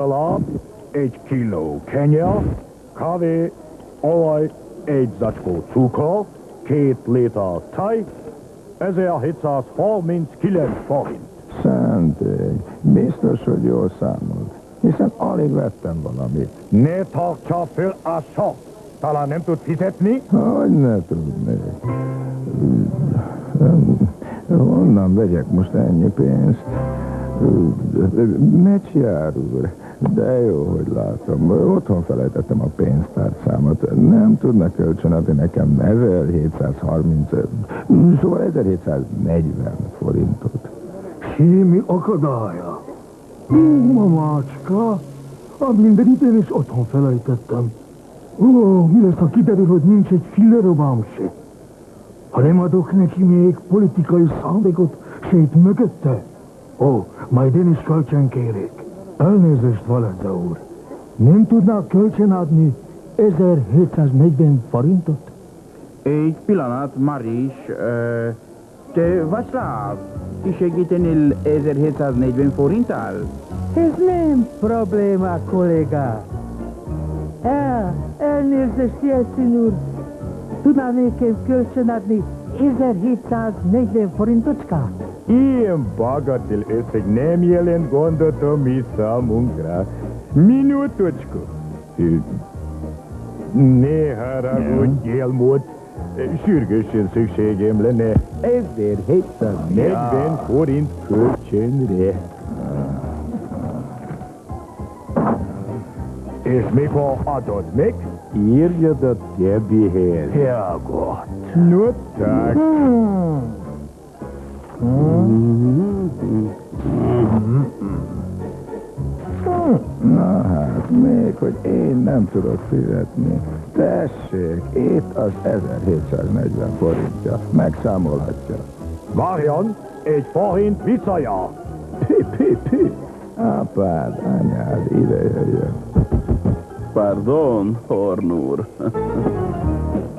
Salat, 1 kiló kenyér, kávé, olaj, 1 zacskó cukor, 2 liter tej, 1739 forint. Szent ég, biztos, hogy jól számolt, hiszen alig vettem valamit. Ne tartsa föl a sort. Talán nem tud fizetni? Hogy ne tudnék. Honnan vegyek most ennyi pénzt? Mecsiár úr, de jó, hogy látom. Otthon felejtettem a pénztárcámat. Nem tudnak kölcsönadni nekem 1730, szóval 1740 forintot. Semmi akadálya. Mamácska, a mindenit én is otthon felejtettem. Mi lesz, ha kiderül, hogy nincs egy fillerobám se? Ha nem adok neki még politikai szándékot, se itt mögötte? Majd én is kölcsön kérek. Elnézést, Valenta úr. Nem tudnák kölcsön adni 1740 forintot? Egy pillanat, Maris. Te Václav, segítenél 1740 forinttal? Ez nem probléma, kolléga. Elnézést, Jelszín úr. Tudná nékem kölcsön adni 1740 forintocskát? Ilyen bagatil összeg nem jelent gondot a mi számunkra. Minutocska. Ne haragudj, Jelmot. Sürgősen szükségem lenne 1740 forint kölcsönre. És mikor adod meg? Írjad a többihez. Herrgott. No, tak. Na hát, még hogy én nem tudok fizetni. Tessék, itt az 1740 forintja. Megszámolhatja. Várjon, 1 forint visszajár. Pi. Apád, anyád, ide jöjjön. Pardon, Horn úr.